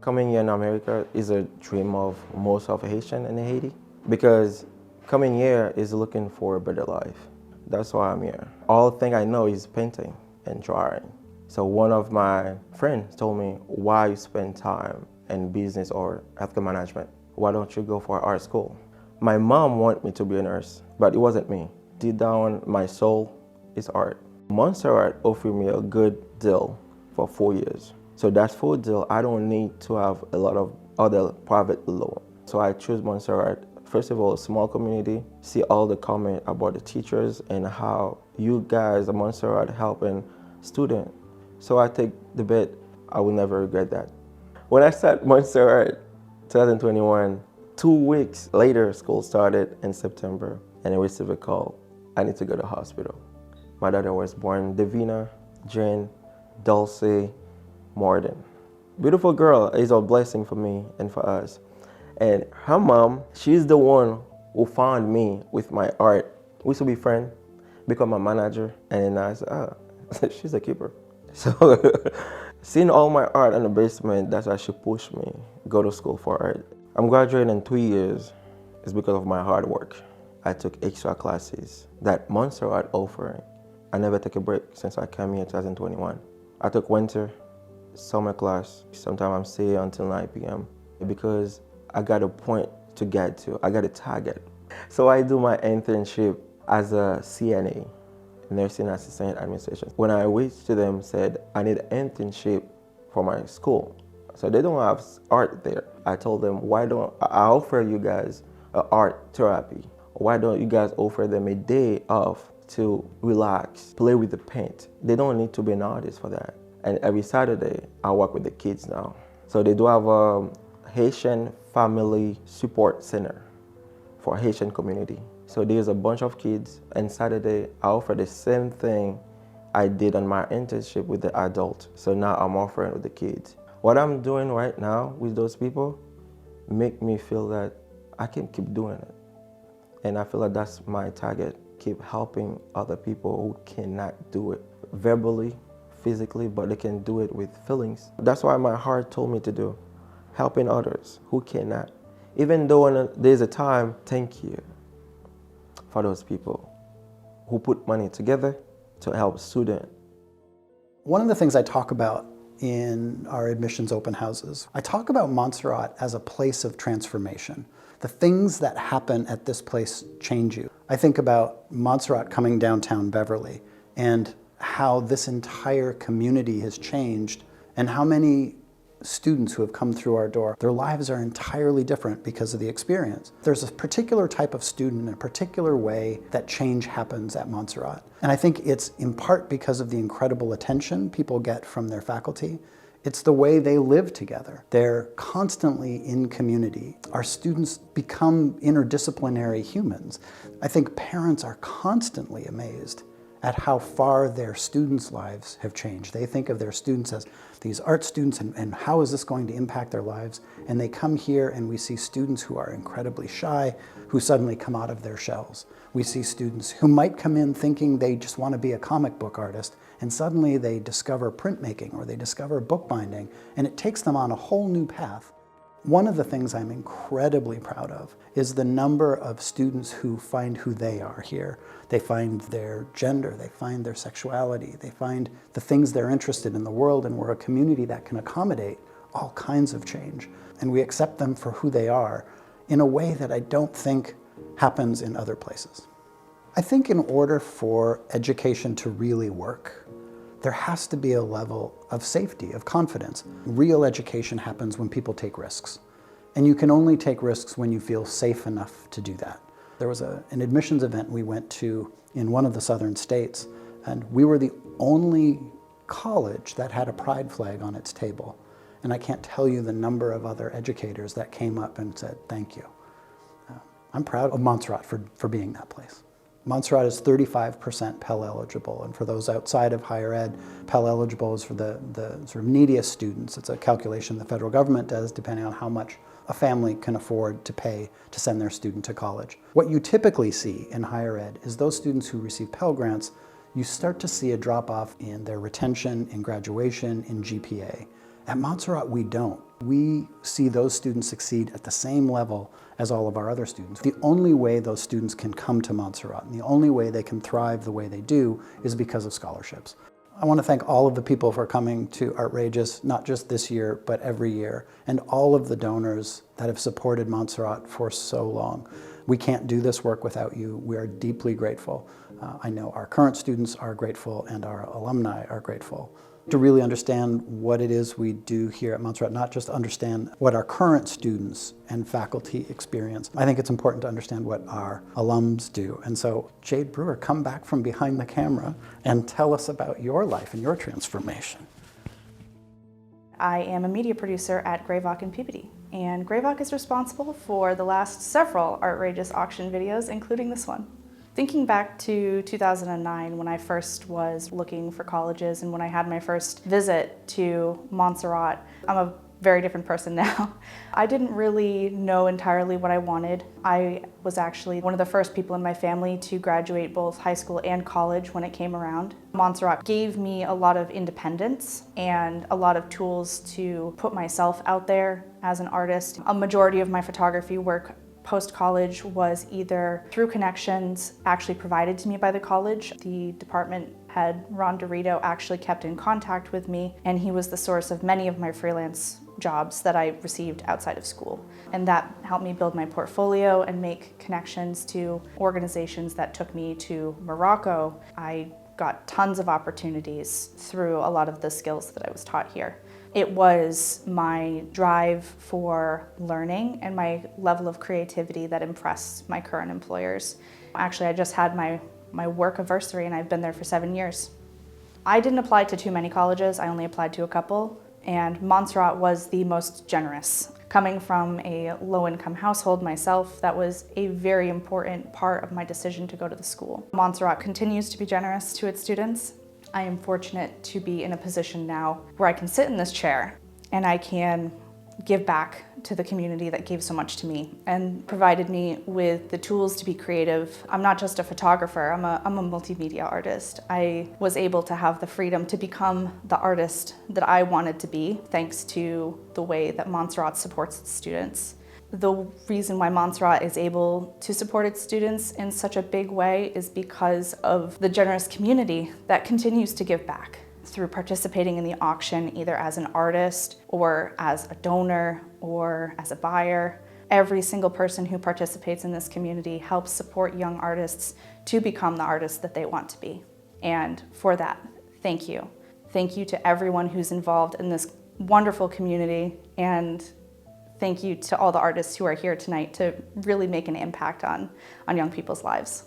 Coming here in America is a dream of most of Haitian in Haiti because coming here is looking for a better life. That's why I'm here. All thing I know is painting and drawing. So one of my friends told me, why you spend time in business or healthcare management? Why don't you go for art school? My mom wanted me to be a nurse, but it wasn't me. Deep down, my soul is art. Montserrat offered me a good deal for 4 years. So that full deal, I don't need to have a lot of other private loan. So I choose Montserrat. First of all, small community, see all the comment about the teachers and how you guys at Montserrat helping students. So I take the bet, I will never regret that. When I started Montserrat 2021, 2 weeks later, school started in September and I received a call. I need to go to the hospital. My daughter was born, Davina, Jane, Dulce, Morden. Beautiful girl is a blessing for me and for us. And her mom, she's the one who found me with my art. We used to be friends, become my manager, and then I said, she's a keeper. So seeing all my art in the basement, that's why she pushed me, go to school for art. I'm graduating in 2 years. It's because of my hard work. I took extra classes that Montserrat offering. I never take a break since I came here in 2021. I took winter, summer class. Sometimes I'm staying until 9 p.m. because I got a point to get to. I got a target. So I do my internship as a CNA, Nursing Assistant Administration. When I reached to them, said I need an internship for my school. So they don't have art there. I told them, why don't I offer you guys art therapy? Why don't you guys offer them a day off to relax, play with the paint? They don't need to be an artist for that. And every Saturday, I work with the kids now. So they do have a Haitian Family Support Center for Haitian community. So there's a bunch of kids, and Saturday, I offer the same thing I did on my internship with the adult. So now I'm offering with the kids. What I'm doing right now with those people make me feel that I can keep doing it. And I feel like that's my target, keep helping other people who cannot do it verbally, physically, but they can do it with feelings. That's why my heart told me to do, helping others who cannot. Even though there's a time, thank you for those people who put money together to help students. One of the things I talk about in our admissions open houses, I talk about Montserrat as a place of transformation. The things that happen at this place change you. I think about Montserrat coming downtown Beverly and how this entire community has changed and how many students who have come through our door, their lives are entirely different because of the experience. There's a particular type of student in a particular way that change happens at Montserrat. And I think it's in part because of the incredible attention people get from their faculty. It's the way they live together. They're constantly in community. Our students become interdisciplinary humans. I think parents are constantly amazed at how far their students' lives have changed. They think of their students as these art students and how is this going to impact their lives? And they come here and we see students who are incredibly shy, who suddenly come out of their shells. We see students who might come in thinking they just want to be a comic book artist, and suddenly they discover printmaking or they discover bookbinding, and it takes them on a whole new path. One of the things I'm incredibly proud of is the number of students who find who they are here. They find their gender, they find their sexuality, they find the things they're interested in the world, and we're a community that can accommodate all kinds of change. And we accept them for who they are in a way that I don't think happens in other places. I think in order for education to really work, there has to be a level of safety, of confidence. Real education happens when people take risks. And you can only take risks when you feel safe enough to do that. There was an admissions event we went to in one of the southern states, and we were the only college that had a pride flag on its table. And I can't tell you the number of other educators that came up and said, thank you. I'm proud of Montserrat for being that place. Montserrat is 35% Pell eligible, and for those outside of higher ed, Pell eligible is for the sort of neediest students. It's a calculation the federal government does depending on how much a family can afford to pay to send their student to college. What you typically see in higher ed is those students who receive Pell grants, you start to see a drop off in their retention, in graduation, in GPA. At Montserrat, we don't. We see those students succeed at the same level as all of our other students. The only way those students can come to Montserrat and the only way they can thrive the way they do is because of scholarships. I want to thank all of the people for coming to Outrageous, not just this year, but every year, and all of the donors that have supported Montserrat for so long. We can't do this work without you. We are deeply grateful. I know our current students are grateful and our alumni are grateful. To really understand what it is we do here at Montserrat, not just understand what our current students and faculty experience. I think it's important to understand what our alums do. And so, Jade Brewer, come back from behind the camera and tell us about your life and your transformation. I am a media producer at Greyvock and Peabody, and Greyvock is responsible for the last several Outrageous auction videos, including this one. Thinking back to 2009 when I first was looking for colleges and when I had my first visit to Montserrat, I'm a very different person now. I didn't really know entirely what I wanted. I was actually one of the first people in my family to graduate both high school and college when it came around. Montserrat gave me a lot of independence and a lot of tools to put myself out there as an artist. A majority of my photography work post-college was either through connections actually provided to me by the college. The department head, Ron Dorito, actually kept in contact with me, and he was the source of many of my freelance jobs that I received outside of school. And that helped me build my portfolio and make connections to organizations that took me to Morocco. I got tons of opportunities through a lot of the skills that I was taught here. It was my drive for learning and my level of creativity that impressed my current employers. Actually, I just had my work anniversary and I've been there for 7 years. I didn't apply to too many colleges, I only applied to a couple, and Montserrat was the most generous. Coming from a low-income household myself, that was a very important part of my decision to go to the school. Montserrat continues to be generous to its students. I am fortunate to be in a position now where I can sit in this chair and I can give back to the community that gave so much to me and provided me with the tools to be creative. I'm not just a photographer, I'm a multimedia artist. I was able to have the freedom to become the artist that I wanted to be thanks to the way that Montserrat supports its students. The reason why Montserrat is able to support its students in such a big way is because of the generous community that continues to give back through participating in the auction, either as an artist or as a donor or as a buyer. Every single person who participates in this community helps support young artists to become the artists that they want to be. And for that, thank you. Thank you to everyone who's involved in this wonderful community, and thank you to all the artists who are here tonight to really make an impact on young people's lives.